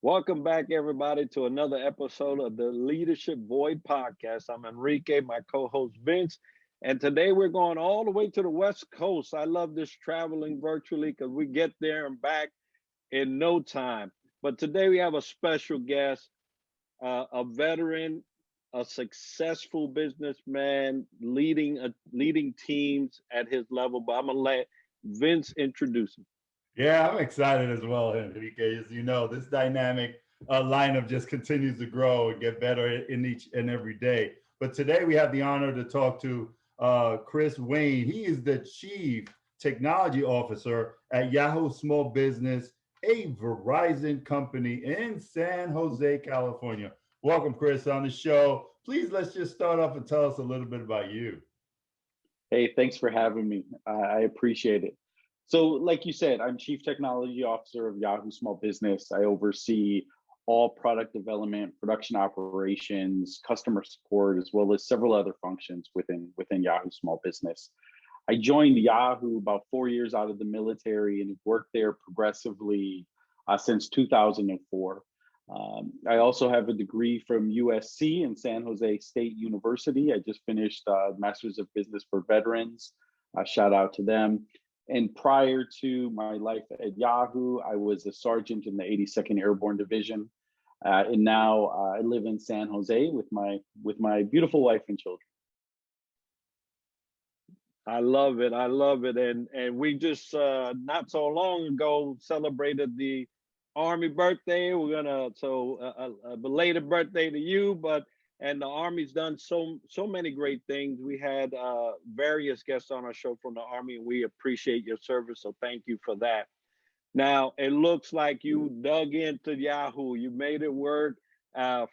Welcome back, everybody, to another episode of the Leadership Void Podcast. I'm Enrique, my co-host Vince, and today we're going all the way to the West Coast. I love this traveling virtually because we get there and back in no time. But today we have a special guest, a veteran, a successful businessman, leading teams at his level. But I'm gonna let Vince introduce him. Yeah, I'm excited as well, Enrique. As you know, this dynamic lineup just continues to grow and get better in each and every day. But today we have the honor to talk to Chris Wayne. He is the Chief Technology Officer at Yahoo Small Business, a Verizon company in San Jose, California. Welcome, Chris, on the show. Please, let's just start off and tell us a little bit about you. Hey, thanks for having me. I appreciate it. So like you said, I'm Chief Technology Officer of Yahoo Small Business. I oversee all product development, production operations, customer support, as well as several other functions within Yahoo Small Business. I joined Yahoo about 4 years out of the military and have worked there progressively since 2004. I also have a degree from USC and San Jose State University. I just finished Masters of Business for Veterans. Shout out to them. And prior to my life at Yahoo, I was a sergeant in the 82nd Airborne Division. And now I live in San Jose with my beautiful wife and children. I love it. I love it. And we just not so long ago celebrated the Army birthday. We're gonna a belated birthday to you, and the Army's done so many great things. We had various guests on our show from the Army, and we appreciate your service. So thank you for that. Now it looks like you dug into Yahoo. You made it work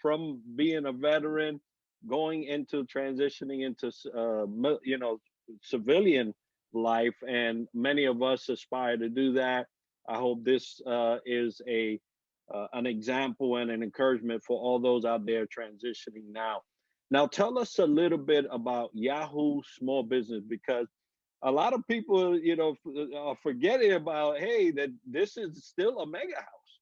from being a veteran, going into transitioning into civilian life, and many of us aspire to do that. I hope this is an example and an encouragement for all those out there transitioning now. Now, tell us a little bit about Yahoo Small Business, because a lot of people, are forgetting about, hey, that this is still a mega house.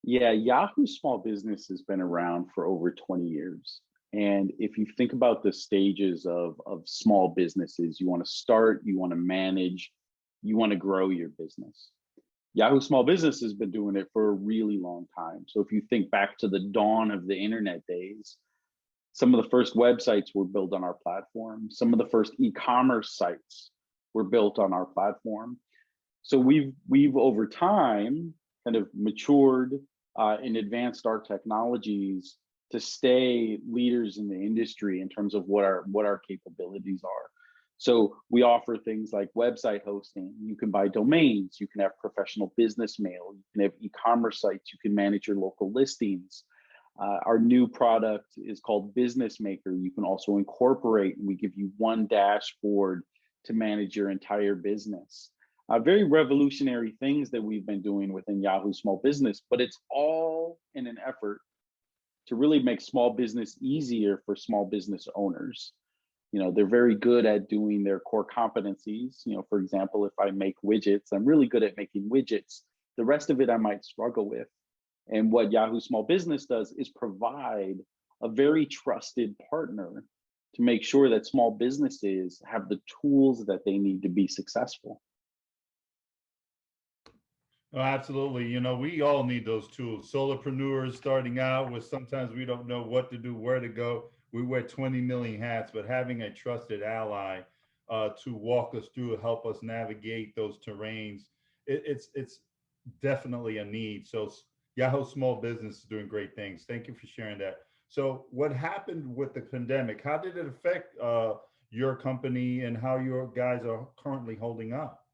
Yeah, Yahoo Small Business has been around for over 20 years. And if you think about the stages of small businesses, you want to start, you want to manage, you want to grow your business. Yahoo Small Business has been doing it for a really long time. So if you think back to the dawn of the internet days, some of the first websites were built on our platform. Some of the first e-commerce sites were built on our platform. So we've over time kind of matured and advanced our technologies to stay leaders in the industry in terms of what our capabilities are. So we offer things like website hosting. You can buy domains, you can have professional business mail, you can have e-commerce sites, you can manage your local listings. Our new product is called Business Maker. You can also incorporate, and we give you one dashboard to manage your entire business. Very revolutionary things that we've been doing within Yahoo Small Business, but it's all in an effort to really make small business easier for small business owners. They're very good at doing their core competencies. For example, if I make widgets, I'm really good at making widgets. The rest of it I might struggle with. And what Yahoo Small Business does is provide a very trusted partner to make sure that small businesses have the tools that they need to be successful. Oh, absolutely. We all need those tools. Solopreneurs starting out with sometimes we don't know what to do, where to go. We wear 20 million hats, but having a trusted ally to walk us through, help us navigate those terrains, it's definitely a need. So Yahoo Small Business is doing great things. Thank you for sharing that. So what happened with the pandemic? How did it affect your company and how your guys are currently holding up?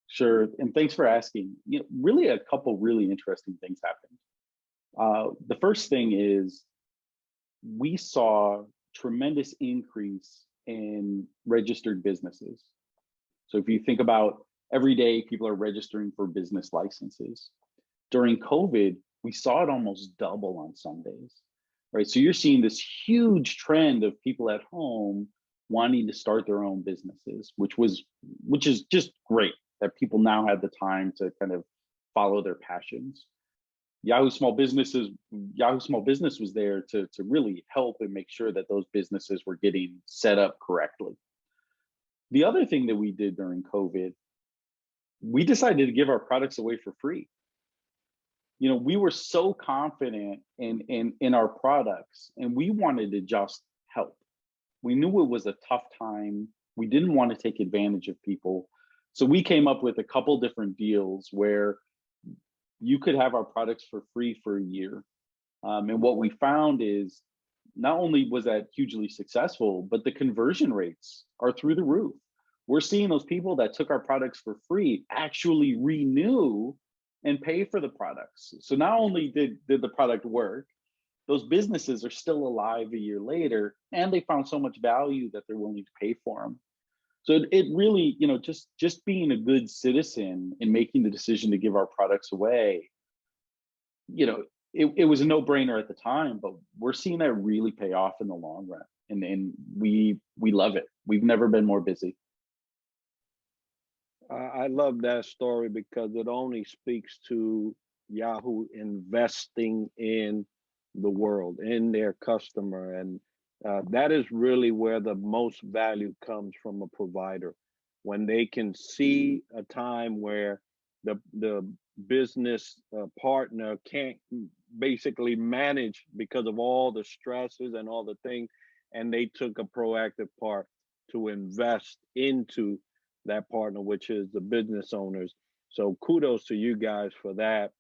Sure, and thanks for asking. Really a couple really interesting things happened. The first thing is we saw tremendous increase in registered businesses. So if you think about every day, people are registering for business licenses. During COVID, we saw it almost double on some days, right? So you're seeing this huge trend of people at home wanting to start their own businesses, which is just great that people now have the time to kind of follow their passions. Yahoo Small Business was there to really help and make sure that those businesses were getting set up correctly. The other thing that we did during COVID, we decided to give our products away for free. You know, we were so confident in our products, and we wanted to just help. We knew it was a tough time. We didn't want to take advantage of people. So we came up with a couple different deals where you could have our products for free for a year. And what we found is not only was that hugely successful, but the conversion rates are through the roof. We're seeing those people that took our products for free actually renew and pay for the products. So not only did the product work, those businesses are still alive a year later, and they found so much value that they're willing to pay for them. So it really, you know, just being a good citizen and making the decision to give our products away, you know, it was a no-brainer at the time, but we're seeing that really pay off in the long run. And we love it. We've never been more busy. I love that story because it only speaks to Yahoo investing in the world, in their customer. And that is really where the most value comes from a provider. When they can see a time where the business partner can't basically manage because of all the stresses and all the things, and they took a proactive part to invest into that partner, which is the business owners. So kudos to you guys for that.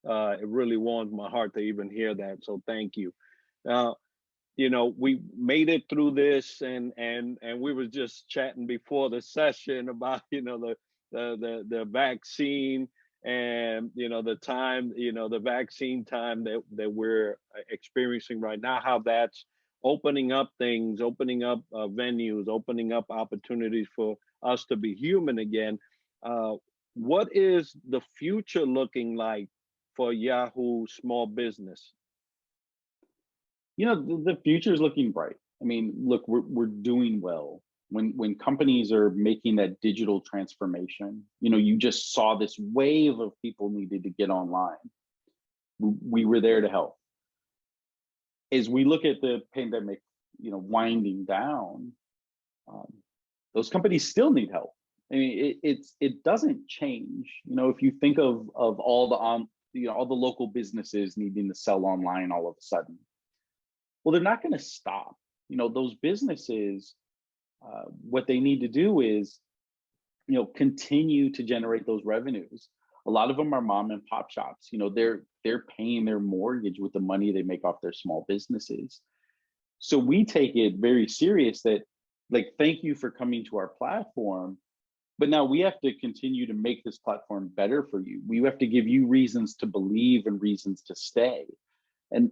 It really warms my heart to even hear that. So thank you. Now, you know, we made it through this, and we were just chatting before the session about, you know, the vaccine, and you know, the time, you know, the vaccine time that we're experiencing right now, how that's opening up things, opening up venues, opening up opportunities for us to be human again. What is the future looking like for Yahoo Small Business? You know, the future is looking bright. I mean, look, we're doing well. When companies are making that digital transformation, you know, you just saw this wave of people needed to get online. We were there to help. As we look at the pandemic, you know, winding down, those companies still need help. I mean, it doesn't change. You know, if you think of all the you know, all the local businesses needing to sell online all of a sudden, well, they're not going to stop. You know, those businesses, what they need to do is, you know, continue to generate those revenues. A lot of them are mom and pop shops. You know, they're paying their mortgage with the money they make off their small businesses. So we take it very serious that, like, thank you for coming to our platform, but now we have to continue to make this platform better for you. We have to give you reasons to believe and reasons to stay.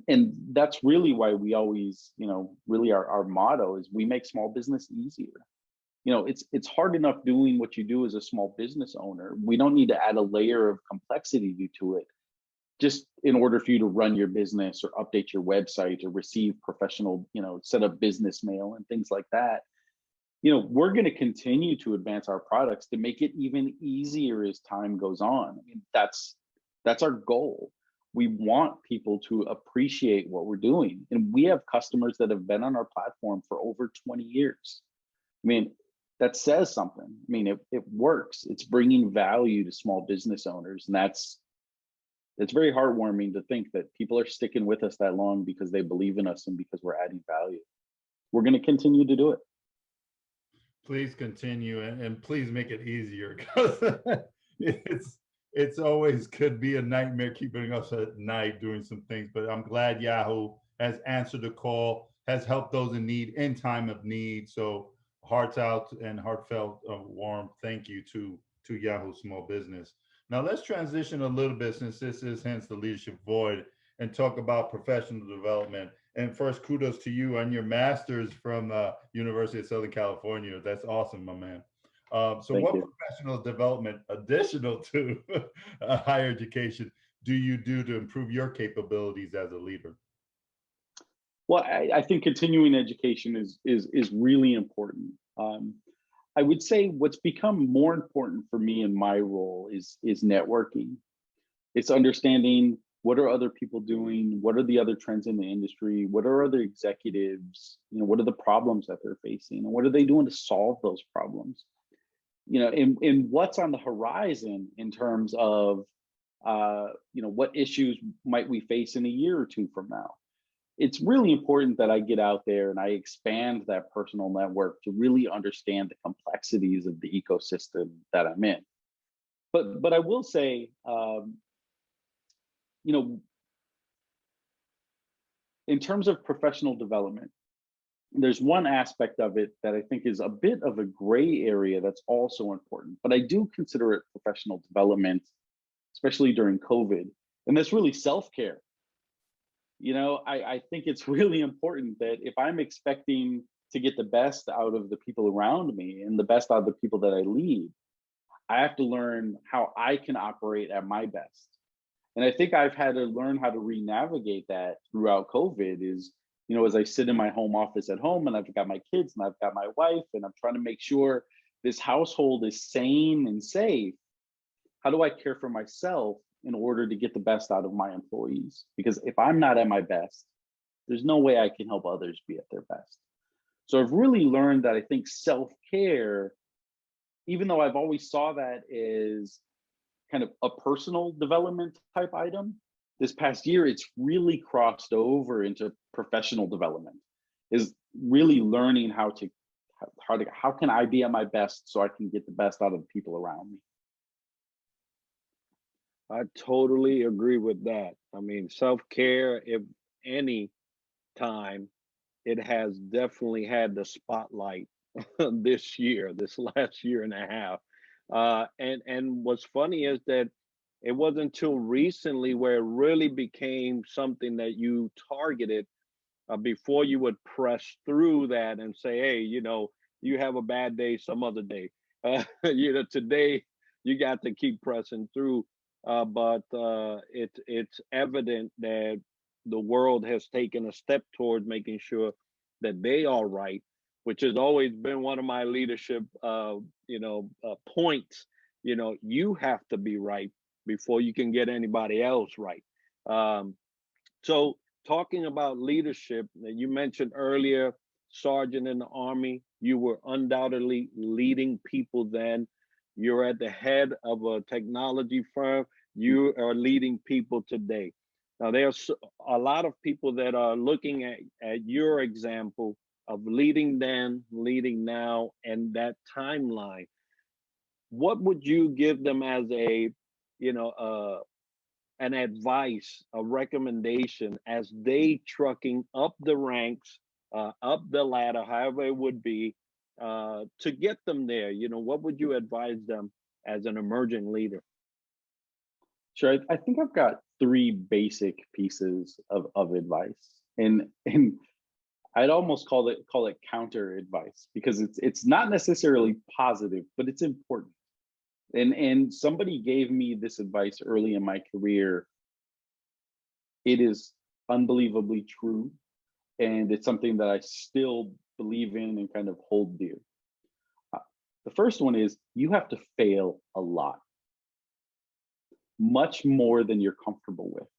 And that's really why we always, you know, really our motto is we make small business easier. You know, it's hard enough doing what you do as a small business owner. We don't need to add a layer of complexity to it just in order for you to run your business or update your website or receive professional, you know, set up business mail and things like that. You know, we're going to continue to advance our products to make it even easier as time goes on. I mean, that's our goal. We want people to appreciate what we're doing. And we have customers that have been on our platform for over 20 years. I mean, that says something. I mean, it works. It's bringing value to small business owners. And it's very heartwarming to think that people are sticking with us that long because they believe in us and because we're adding value. We're going to continue to do it. Please continue, and please make it easier, because it's always could be a nightmare keeping us at night doing some things. But I'm glad Yahoo has answered the call, has helped those in need in time of need. So hearts out and heartfelt warm thank you to Yahoo Small Business. Now let's transition a little bit, since this is hence the leadership void, and talk about professional development. And first, kudos to you on your master's from University of Southern California. That's awesome, my man. So what professional development, additional to higher education, do you do to improve your capabilities as a leader? Well, I think continuing education is really important. I would say what's become more important for me in my role is networking. It's understanding What are other people doing? What are the other trends in the industry? What are other executives, what are the problems that they're facing? And what are they doing to solve those problems? And what's on the horizon in terms of, what issues might we face in a year or two from now? It's really important that I get out there and I expand that personal network to really understand the complexities of the ecosystem that I'm in. But I will say, in terms of professional development, there's one aspect of it that I think is a bit of a gray area that's also important, but I do consider it professional development, especially during COVID, and that's really self-care. I think it's really important that if I'm expecting to get the best out of the people around me and the best out of the people that I lead, I have to learn how I can operate at my best. And I think I've had to learn how to re-navigate that throughout COVID is, as I sit in my home office at home and I've got my kids and I've got my wife and I'm trying to make sure this household is sane and safe, how do I care for myself in order to get the best out of my employees? Because if I'm not at my best, there's no way I can help others be at their best. So I've really learned that I think self-care, even though I've always saw that as kind of a personal development type item, this past year, it's really crossed over into professional development, is really learning how can I be at my best so I can get the best out of the people around me. I totally agree with that. I mean, self-care, if any time, it has definitely had the spotlight this year, this last year and a half. And what's funny is that it wasn't until recently where it really became something that you targeted. Before you would press through that and say, hey, you have a bad day some other day. Today you got to keep pressing through. But it's evident that the world has taken a step towards making sure that they are right, which has always been one of my leadership, points. You have to be right before you can get anybody else right. So talking about leadership, you mentioned earlier, sergeant in the Army, you were undoubtedly leading people then. You're at the head of a technology firm. You are leading people today. Now, there's a lot of people that are looking at your example of leading then, leading now, and that timeline. What would you give them as an advice, a recommendation as they trucking up the ranks, up the ladder, however it would be, to get them there? What would you advise them as an emerging leader? Sure. I think I've got three basic pieces of advice, and I'd almost call it counter advice because it's not necessarily positive, but it's important. And somebody gave me this advice early in my career. It is unbelievably true, and it's something that I still believe in and kind of hold dear. The first one is you have to fail a lot, much more than you're comfortable with.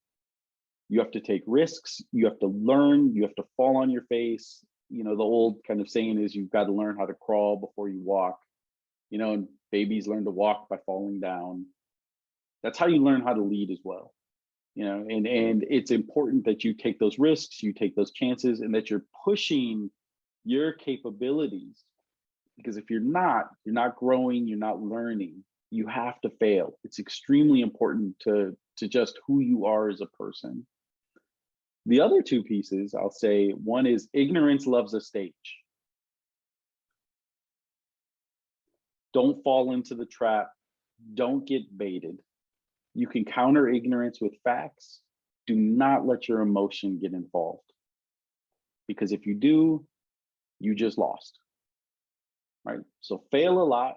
You have to take risks, you have to learn, you have to fall on your face. The old kind of saying is you've got to learn how to crawl before you walk. And babies learn to walk by falling down. That's how you learn how to lead as well. And it's important that you take those risks, you take those chances, and that you're pushing your capabilities. Because if you're not growing, you're not learning. You have to fail. It's extremely important to just who you are as a person. The other two pieces, I'll say, one is ignorance loves a stage. Don't fall into the trap. Don't get baited. You can counter ignorance with facts. Do not let your emotion get involved. Because if you do, you just lost. Right? So fail a lot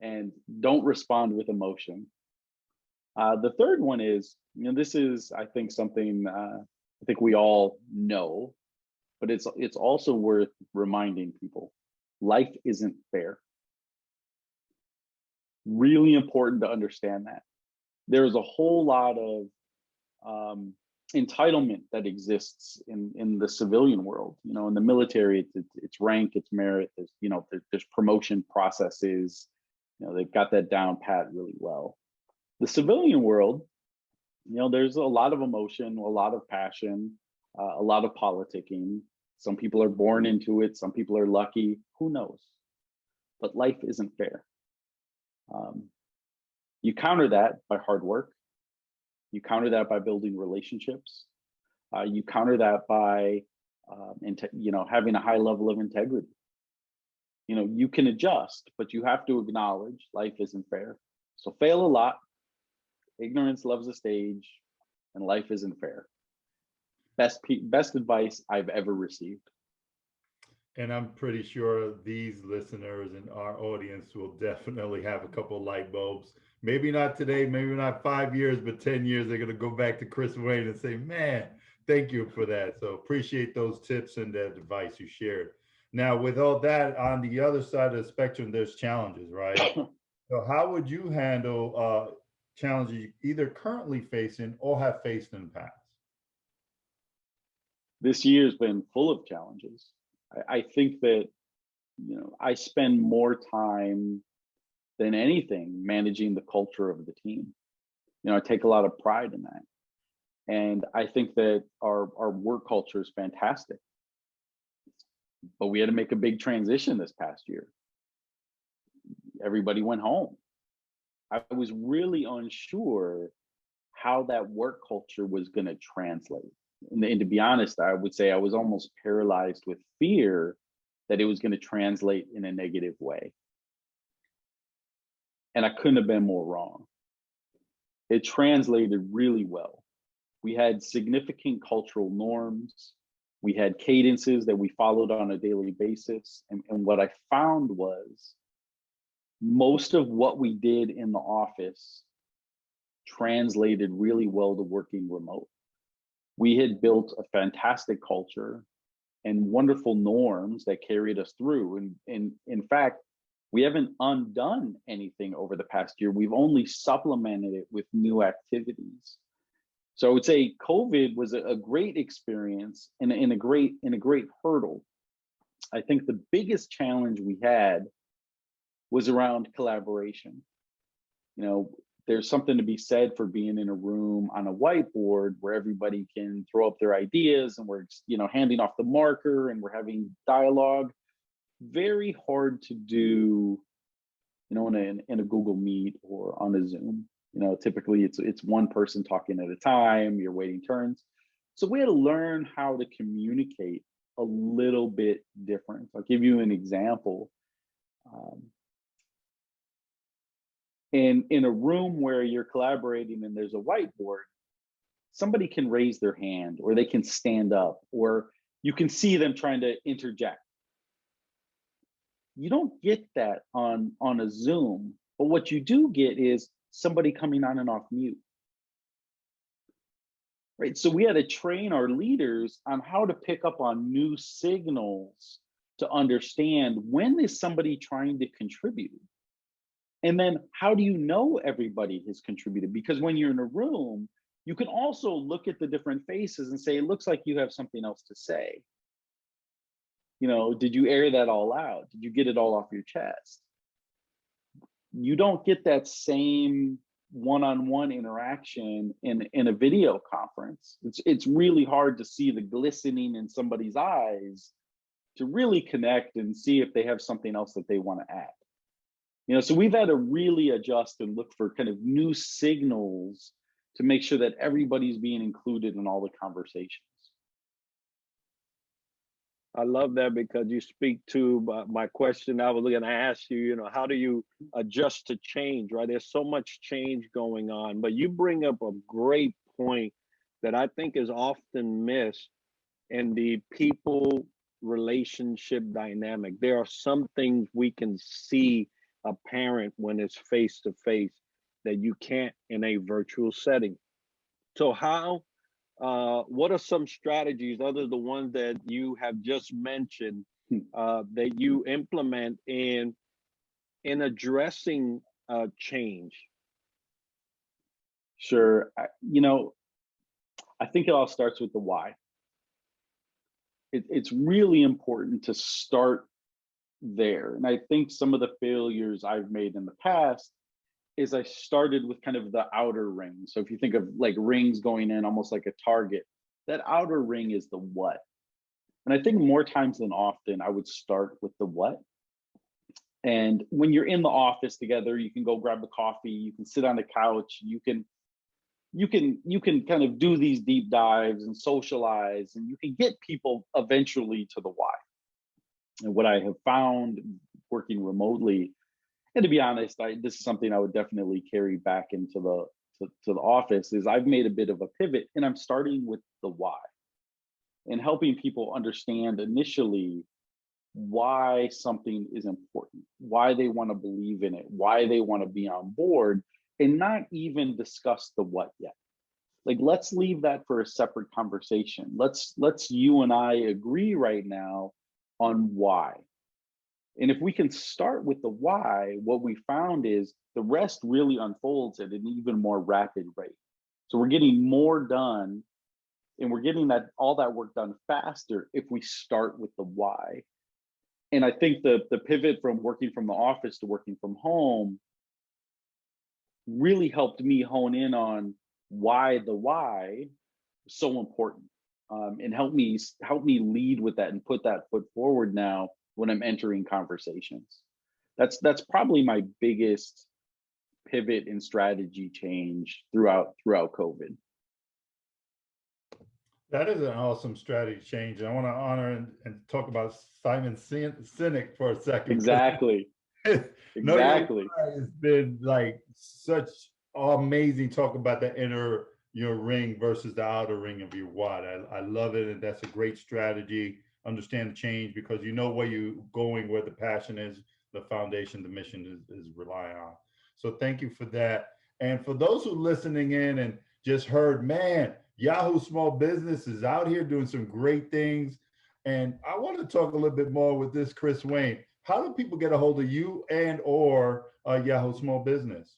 and don't respond with emotion. The third one is, this is, I think, something I think we all know, but it's also worth reminding people. Life isn't fair. Really important to understand that. there's a whole lot of entitlement that exists in the civilian world. You know, in the military, it's rank, it's merit. There's, you know, there's promotion processes. You know, they've got that down pat really well. The civilian world, you know, there's a lot of emotion, a lot of passion, a lot of politicking. Some people are born into it. Some people are lucky. Who knows? But life isn't fair. You counter that by hard work. You counter that by building relationships. You counter that by, you know, having a high level of integrity. You know, you can adjust, but you have to acknowledge life isn't fair. So fail a lot. Ignorance loves a stage, and life isn't fair. Best advice I've ever received. And I'm pretty sure these listeners and our audience will definitely have a couple light bulbs. Maybe not today, maybe not 5 years, but 10 years, they're going to go back to Chris Wayne and say, man, thank you for that. So appreciate those tips and that advice you shared. Now, with all that, on the other side of the spectrum, there's challenges, right? So how would you handle challenges you either currently facing or have faced in the past? This year's been full of challenges. I think that, you know, I spend more time than anything managing the culture of the team. You know, I take a lot of pride in that. And I think that our work culture is fantastic. But we had to make a big transition this past year. Everybody went home. I was really unsure how that work culture was going to translate. And to be honest, I would say I was almost paralyzed with fear that it was going to translate in a negative way. And I couldn't have been more wrong. It translated really well. We had significant cultural norms. We had cadences that we followed on a daily basis. And what I found was most of what we did in the office translated really well to working remote. We had built a fantastic culture and wonderful norms that carried us through. And in fact, we haven't undone anything over the past year. We've only supplemented it with new activities. So I would say COVID was a great experience and a great hurdle. I think the biggest challenge we had was around collaboration. You know, there's something to be said for being in a room on a whiteboard where everybody can throw up their ideas and we're, you know, handing off the marker and we're having dialogue. Very hard to do, you know, in a Google Meet or on a Zoom. You know, typically it's one person talking at a time, you're waiting turns. So we had to learn how to communicate a little bit different. I'll give you an example. In a room where you're collaborating and there's a whiteboard, somebody can raise their hand or they can stand up or you can see them trying to interject. You don't get that on a Zoom, but what you do get is somebody coming on and off mute. Right? So we had to train our leaders on how to pick up on new signals to understand when is somebody trying to contribute. And then how do you know everybody has contributed? Because when you're in a room, you can also look at the different faces and say, it looks like you have something else to say. You know, did you air that all out? Did you get it all off your chest? You don't get that same one-on-one interaction in a video conference. It's really hard to see the glistening in somebody's eyes to really connect and see if they have something else that they want to add. You know, so we've had to really adjust and look for kind of new signals to make sure that everybody's being included in all the conversations. I love that because you speak to my question. I was going to ask you, you know, how do you adjust to change, right? There's so much change going on, but you bring up a great point that I think is often missed in the people relationship dynamic. There are some things we can see apparent when it's face to face that you can't in a virtual setting. So how, what are some strategies other than the ones that you have just mentioned that you implement in addressing change? Sure. I think it all starts with the why. It's really important to start there. And I think some of the failures I've made in the past is I started with kind of the outer ring. So if you think of like rings going in almost like a target, that outer ring is the what. And I think more times than often, I would start with the what. And when you're in the office together, you can go grab a coffee, you can sit on the couch, you can kind of do these deep dives and socialize, and you can get people eventually to the why. And what I have found working remotely, and to be honest, this is something I would definitely carry back into the office, is I've made a bit of a pivot, and I'm starting with the why and helping people understand initially why something is important, why they want to believe in it, why they want to be on board, and not even discuss the what yet. Like, let's leave that for a separate conversation. Let's you and I agree right now on why. And if we can start with the why, what we found is the rest really unfolds at an even more rapid rate. So we're getting more done, and we're getting all that work done faster if we start with the why. And I think the pivot from working from the office to working from home really helped me hone in on why the why is so important, and help me lead with that and put that foot forward now when I'm entering conversations. That's probably my biggest pivot and strategy change throughout COVID. That is an awesome strategy change. I want to honor and talk about Simon Sinek for a second. Exactly. Exactly. It's been like such amazing talk about the inner your ring versus the outer ring of your what. I love it, and that's a great strategy. Understand the change because you know where you're going, where the passion is, the foundation, the mission is relying on. So thank you for that. And for those who are listening in and just heard, man, Yahoo Small Business is out here doing some great things. And I want to talk a little bit more with this, Chris Wayne. How do people get a hold of you and or Yahoo Small Business?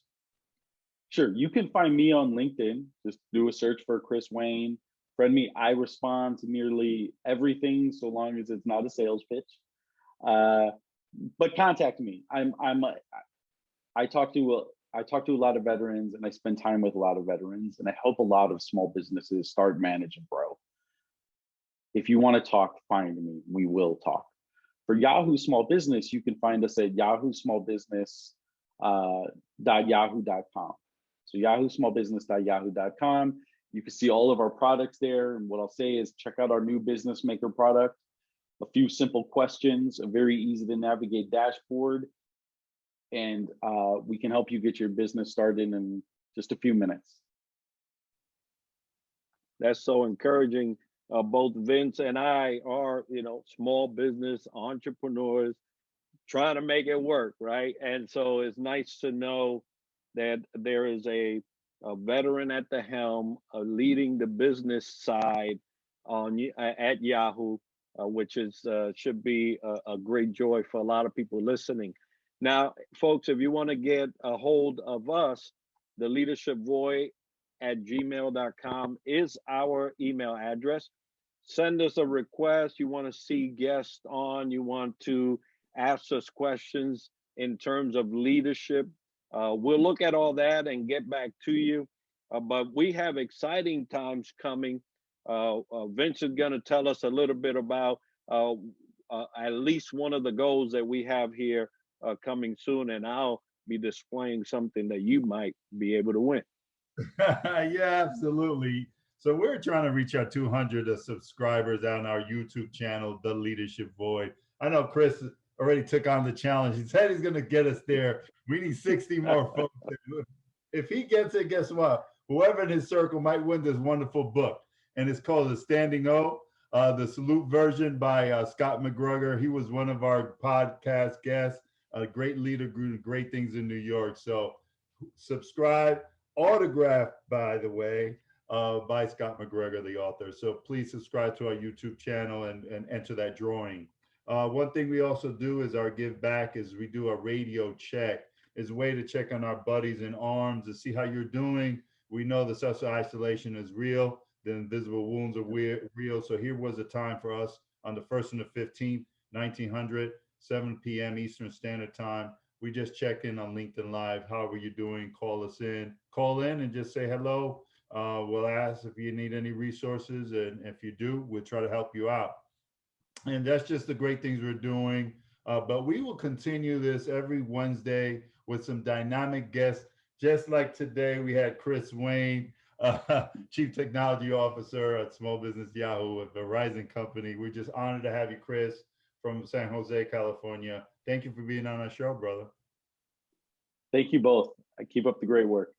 Sure. You can find me on LinkedIn. Just do a search for Chris Wayne. Friend me. I respond to nearly everything so long as it's not a sales pitch. But contact me. I talk to a lot of veterans, and I spend time with a lot of veterans, and I help a lot of small businesses start, manage, and grow. If you want to talk, find me. We will talk. For Yahoo Small Business, you can find us at yahoosmallbusiness.yahoo.com. So yahoosmallbusiness.yahoo.com. You can see all of our products there. And what I'll say is check out our new Business Maker product. A few simple questions, a very easy to navigate dashboard, and we can help you get your business started in just a few minutes. That's so encouraging. Both Vince and I are, small business entrepreneurs trying to make it work, right? And so it's nice to know that there is a veteran at the helm, leading the business side at Yahoo, which should be a great joy for a lot of people listening. Now, folks, if you want to get a hold of us, the leadershipvoid@gmail.com is our email address. Send us a request. You want to see guests on, you want to ask us questions in terms of leadership. We'll look at all that and get back to you. But we have exciting times coming. Vince is going to tell us a little bit about at least one of the goals that we have here coming soon, and I'll be displaying something that you might be able to win. Yeah, absolutely. So we're trying to reach our 200 subscribers on our YouTube channel, The Leadership Void. I know Chris already took on the challenge. He said he's going to get us there. We need 60 more folks. If he gets it, guess what? Whoever in his circle might win this wonderful book. And it's called The Standing O, the salute version by Scott McGregor. He was one of our podcast guests, a great leader, doing great things in New York. So subscribe, autographed, by the way, by Scott McGregor, the author. So please subscribe to our YouTube channel and enter that drawing. One thing we also do is our give back is we do a radio check. It's a way to check on our buddies in arms to see how you're doing. We know the social isolation is real. The invisible wounds are real. So here was a time for us on the 1st and the 15th, 1900, 7 p.m. Eastern Standard Time. We just check in on LinkedIn Live. How are you doing? Call us in. Call in and just say hello. We'll ask if you need any resources. And if you do, we'll try to help you out. And that's just the great things we're doing. But we will continue this every Wednesday with some dynamic guests. Just like today, we had Chris Wayne, Chief Technology Officer at Small Business Yahoo, a Verizon company. We're just honored to have you, Chris, from San Jose, California. Thank you for being on our show, brother. Thank you both. Keep up the great work.